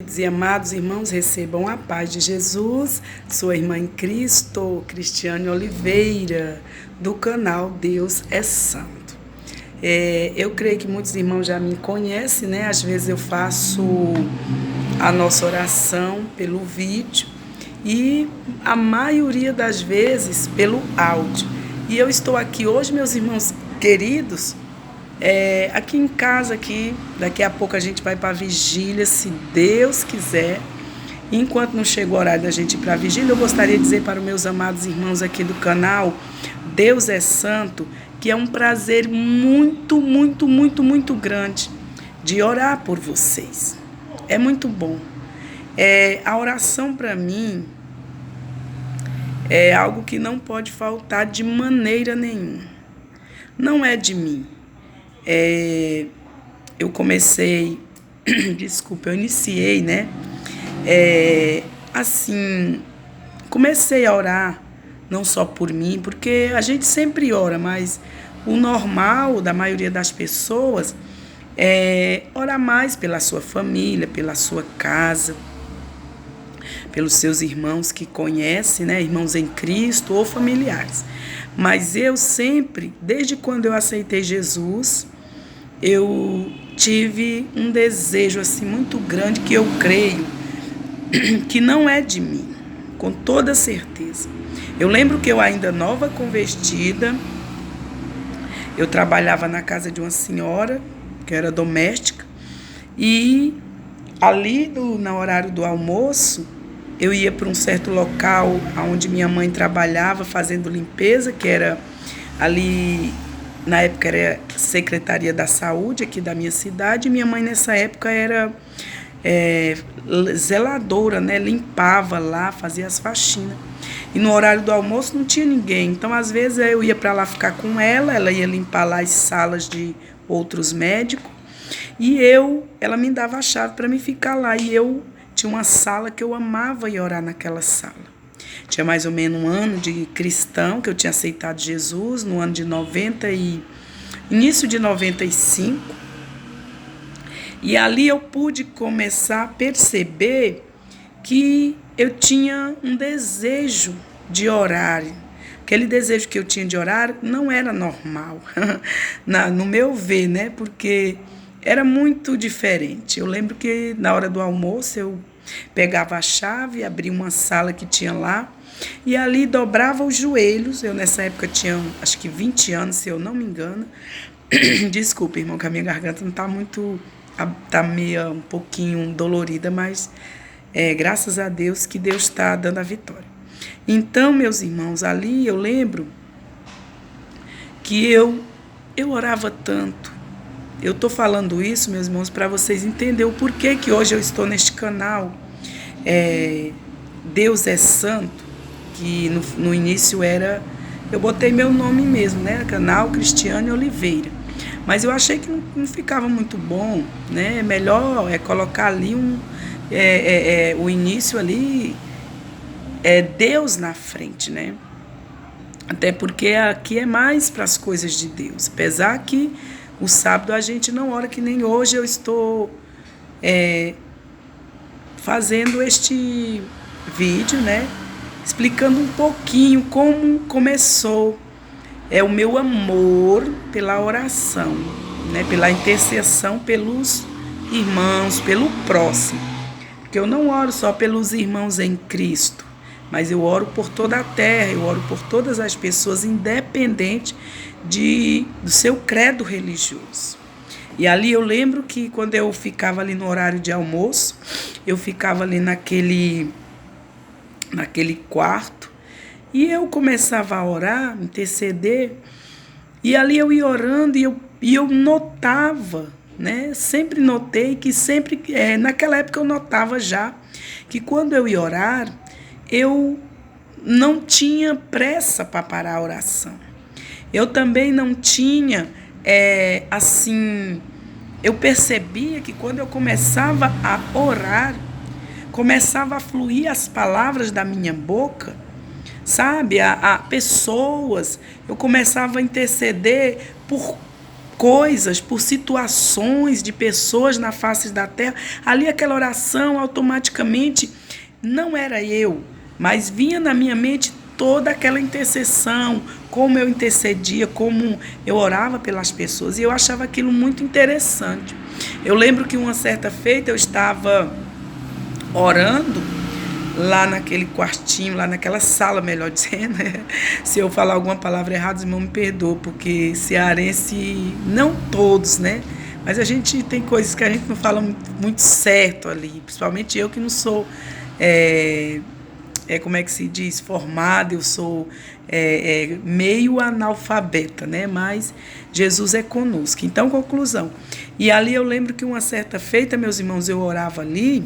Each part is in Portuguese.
Queridos e amados irmãos, recebam a paz de Jesus. Sua irmã em Cristo, Cristiane Oliveira, do canal Deus é Santo. Eu creio que muitos irmãos já me conhecem, né? Às vezes eu faço a nossa oração pelo vídeo e a maioria das vezes pelo áudio. E eu estou aqui hoje, meus irmãos queridos, aqui em casa, daqui a pouco a gente vai para a vigília, se Deus quiser. Enquanto não chega o horário da gente ir para a vigília, eu gostaria de dizer para os meus amados irmãos aqui do canal Deus é Santo, que é um prazer muito, muito, muito, muito grande de orar por vocês. É muito bom. A oração para mim é algo que não pode faltar de maneira nenhuma. Não é de mim. Eu iniciei, né? Comecei a orar, não só por mim, porque a gente sempre ora, mas o normal da maioria das pessoas é orar mais pela sua família, pela sua casa, pelos seus irmãos que conhecem, né? Irmãos em Cristo ou familiares. Mas eu sempre, desde quando eu aceitei Jesus, eu tive um desejo assim muito grande que eu creio que não é de mim, com toda certeza. Eu lembro que eu ainda nova convertida, eu trabalhava na casa de uma senhora que era doméstica e ali no horário do almoço eu ia para um certo local onde minha mãe trabalhava fazendo limpeza, que era ali. Na época era Secretaria da Saúde aqui da minha cidade. Minha mãe nessa época era zeladora, né? Limpava lá, fazia as faxinas. E no horário do almoço não tinha ninguém. Então, às vezes, eu ia para lá ficar com ela ia limpar lá as salas de outros médicos. E ela me dava a chave para me ficar lá. E eu tinha uma sala que eu amava ir orar naquela sala. Tinha mais ou menos um ano de cristão, que eu tinha aceitado Jesus, no ano de início de 95. E ali eu pude começar a perceber que eu tinha um desejo de orar. Aquele desejo que eu tinha de orar não era normal, no meu ver, né? Porque era muito diferente. Eu lembro que na hora do almoço eu pegava a chave, abria uma sala que tinha lá, e ali dobrava os joelhos. Eu nessa época tinha acho que 20 anos, se eu não me engano. Desculpa, irmão, que a minha garganta não está muito, está meio um pouquinho dolorida, mas graças a Deus que Deus está dando a vitória. Então, meus irmãos, ali eu lembro que eu orava tanto. Eu estou falando isso, meus irmãos, para vocês entenderem o porquê que hoje eu estou neste canal. Deus é Santo, que no início eu botei meu nome mesmo, né? Canal Cristiane Oliveira. Mas eu achei que não ficava muito bom, né? Melhor colocar ali o início ali, Deus na frente, né? Até porque aqui é mais para as coisas de Deus. Apesar que o sábado a gente não ora, que nem hoje eu estou fazendo este vídeo, né? Explicando um pouquinho como começou o meu amor pela oração, né? Pela intercessão pelos irmãos, pelo próximo. Porque eu não oro só pelos irmãos em Cristo, mas eu oro por toda a terra, eu oro por todas as pessoas, independente do seu credo religioso. E ali eu lembro que quando eu ficava ali no horário de almoço, eu ficava ali naquele quarto, e eu começava a orar, interceder, e ali eu ia orando, e eu notava, né? Sempre notei que naquela época eu notava já, que quando eu ia orar, eu não tinha pressa para parar a oração. Eu também não tinha, eu percebia que quando eu começava a orar, começava a fluir as palavras da minha boca, sabe? A pessoas, eu começava a interceder por coisas, por situações de pessoas na face da terra. Ali aquela oração automaticamente não era eu, mas vinha na minha mente toda aquela intercessão, como eu intercedia, como eu orava pelas pessoas. E eu achava aquilo muito interessante. Eu lembro que uma certa feita eu estava orando lá naquele quartinho, lá naquela sala, melhor dizendo. Se eu falar alguma palavra errada, os irmãos me perdoam, porque cearense, não todos, né? Mas a gente tem coisas que a gente não fala muito certo ali, principalmente eu que não sou, como é que se diz, formada, eu sou meio analfabeta, né? Mas Jesus é conosco. Então, conclusão. E ali eu lembro que uma certa feita, meus irmãos, eu orava ali,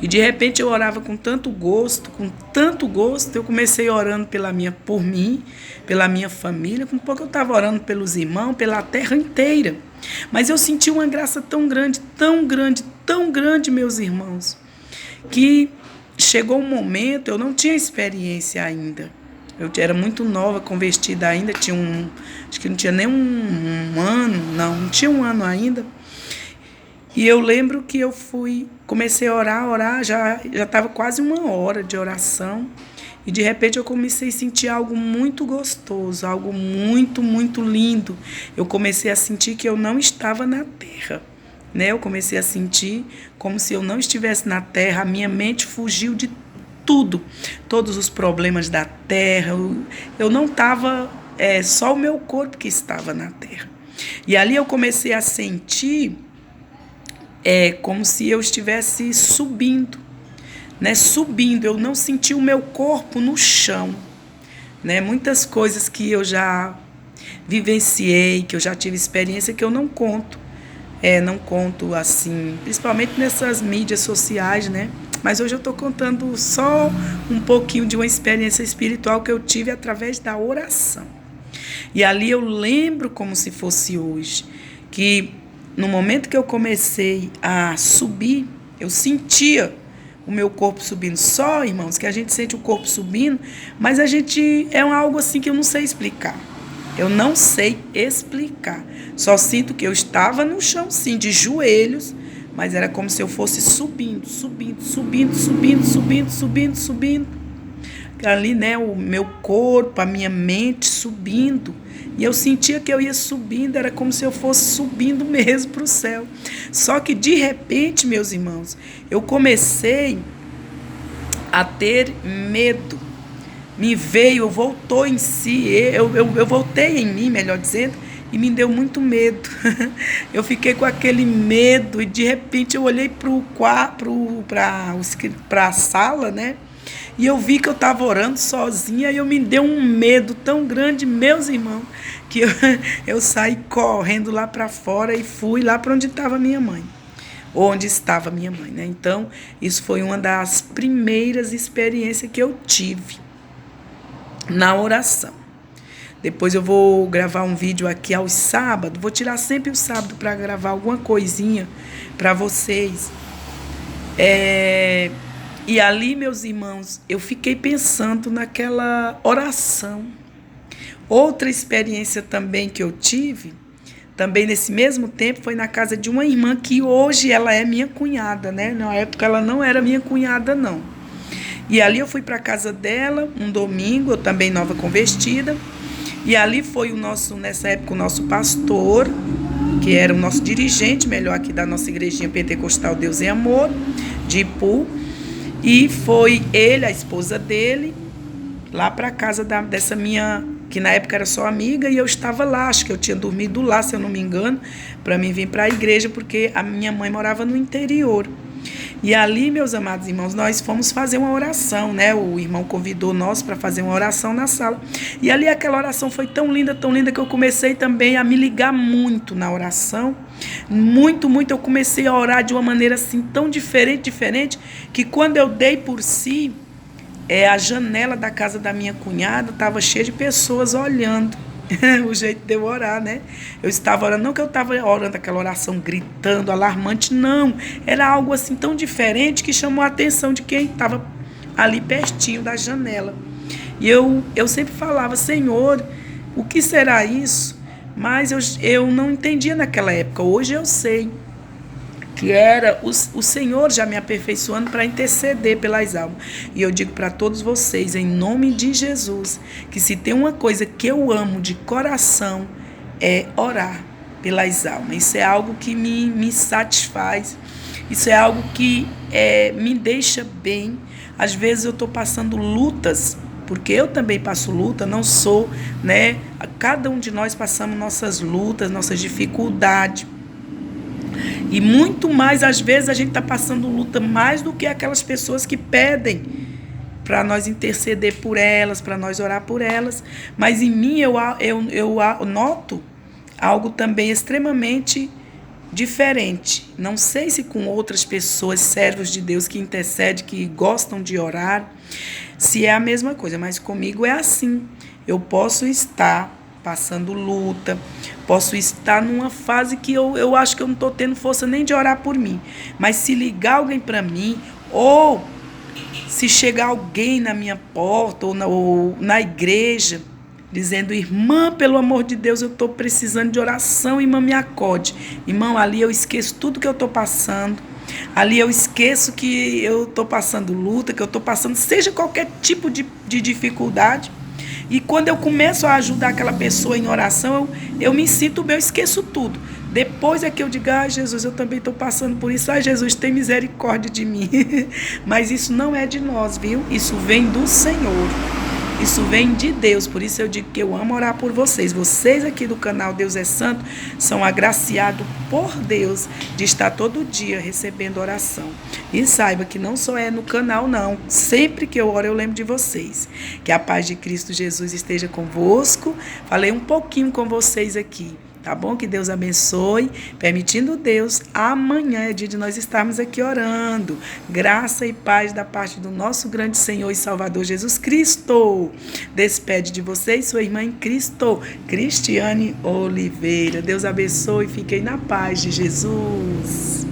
e de repente eu orava com tanto gosto, eu comecei orando por mim, pela minha família, com pouco eu estava orando pelos irmãos, pela terra inteira. Mas eu senti uma graça tão grande, tão grande, tão grande, meus irmãos, que chegou um momento, eu não tinha experiência ainda. Eu era muito nova, convertida ainda, acho que não tinha nem um ano, não tinha um ano ainda. E eu lembro que comecei a orar, já estava quase uma hora de oração. E de repente eu comecei a sentir algo muito gostoso, algo muito, muito lindo. Eu comecei a sentir que eu não estava na terra, né? Eu comecei a sentir como se eu não estivesse na terra, a minha mente fugiu de tudo, todos os problemas da terra. Eu não estava, só o meu corpo que estava na terra. E ali eu comecei a sentir como se eu estivesse subindo, né? Subindo, eu não senti o meu corpo no chão, né? Muitas coisas que eu já vivenciei, que eu já tive experiência, que eu não conto. Não conto assim, principalmente nessas mídias sociais, né? Mas hoje eu estou contando só um pouquinho de uma experiência espiritual que eu tive através da oração. E ali eu lembro como se fosse hoje, que no momento que eu comecei a subir, eu sentia o meu corpo subindo. Só, irmãos, que a gente sente o corpo subindo, mas algo assim que eu não sei explicar. Eu não sei explicar. Só sinto que eu estava no chão, sim, de joelhos, mas era como se eu fosse subindo, subindo, subindo, subindo, subindo, subindo, subindo. Ali, né, o meu corpo, a minha mente subindo. E eu sentia que eu ia subindo, era como se eu fosse subindo mesmo para o céu. Só que, de repente, meus irmãos, eu comecei a ter medo. Voltou em si, eu voltei em mim, melhor dizendo, e me deu muito medo. Eu fiquei com aquele medo e, de repente, eu olhei para a sala, né? E eu vi que eu estava orando sozinha e me deu um medo tão grande, meus irmãos, que eu saí correndo lá para fora e fui lá para onde estava minha mãe. Onde estava minha mãe, né? Então, isso foi uma das primeiras experiências que eu tive na oração. Depois eu vou gravar um vídeo aqui aos sábados. Vou tirar sempre o sábado para gravar alguma coisinha para vocês. E ali, meus irmãos, eu fiquei pensando naquela oração. Outra experiência também que eu tive, também nesse mesmo tempo, foi na casa de uma irmã que hoje ela é minha cunhada, né? Na época ela não era minha cunhada, não. E ali eu fui para a casa dela, um domingo, eu também nova convertida. E ali foi nessa época, o nosso pastor, que era o nosso dirigente, melhor aqui da nossa igrejinha pentecostal Deus é Amor, de Ipu. E foi ele, a esposa dele, lá para a casa dessa minha, que na época era só amiga, e eu estava lá, acho que eu tinha dormido lá, se eu não me engano, para mim vir para a igreja, porque a minha mãe morava no interior. E ali, meus amados irmãos, nós fomos fazer uma oração, né? O irmão convidou nós para fazer uma oração na sala. E ali aquela oração foi tão linda, que eu comecei também a me ligar muito na oração. Muito, muito. Eu comecei a orar de uma maneira assim tão diferente, que quando eu dei por si, a janela da casa da minha cunhada estava cheia de pessoas olhando. O jeito de eu orar, né? Eu estava orando, não que eu estava orando aquela oração gritando, alarmante, não. Era algo assim tão diferente que chamou a atenção de quem estava ali pertinho da janela. E eu sempre falava, Senhor, o que será isso? Mas eu não entendia naquela época. Hoje eu sei que era o Senhor já me aperfeiçoando para interceder pelas almas. E eu digo para todos vocês, em nome de Jesus, que se tem uma coisa que eu amo de coração, é orar pelas almas. Isso é algo que me satisfaz, isso é algo que me deixa bem. Às vezes eu estou passando lutas, porque eu também passo luta, não sou, né? Cada um de nós passamos nossas lutas, nossas dificuldades. E muito mais, às vezes, a gente está passando luta mais do que aquelas pessoas que pedem para nós interceder por elas, para nós orar por elas. Mas em mim eu noto algo também extremamente diferente. Não sei se com outras pessoas, servos de Deus que intercedem, que gostam de orar, se é a mesma coisa, mas comigo é assim. Eu posso estar passando luta, posso estar numa fase que eu acho que eu não estou tendo força nem de orar por mim, mas se ligar alguém para mim, ou se chegar alguém na minha porta ou na igreja, dizendo: irmã, pelo amor de Deus, eu estou precisando de oração, irmã, me acode. Irmão, ali eu esqueço tudo que eu estou passando. Ali eu esqueço que eu estou passando luta, que eu estou passando, seja qualquer tipo de dificuldade. E quando eu começo a ajudar aquela pessoa em oração, eu me sinto bem, eu esqueço tudo. Depois é que eu digo: ah, Jesus, eu também estou passando por isso. Ah, Jesus, tem misericórdia de mim. Mas isso não é de nós, viu? Isso vem do Senhor. Isso vem de Deus. Por isso eu digo que eu amo orar por vocês. Vocês aqui do canal Deus é Santo são agraciados por Deus de estar todo dia recebendo oração. E saiba que não só é no canal, não. Sempre que eu oro, eu lembro de vocês. Que a paz de Cristo Jesus esteja convosco. Falei um pouquinho com vocês aqui. Tá bom? Que Deus abençoe. Permitindo Deus, amanhã é dia de nós estarmos aqui orando. Graça e paz da parte do nosso grande Senhor e Salvador Jesus Cristo. Despede de vocês sua irmã em Cristo, Cristiane Oliveira. Deus abençoe e fiquem na paz de Jesus.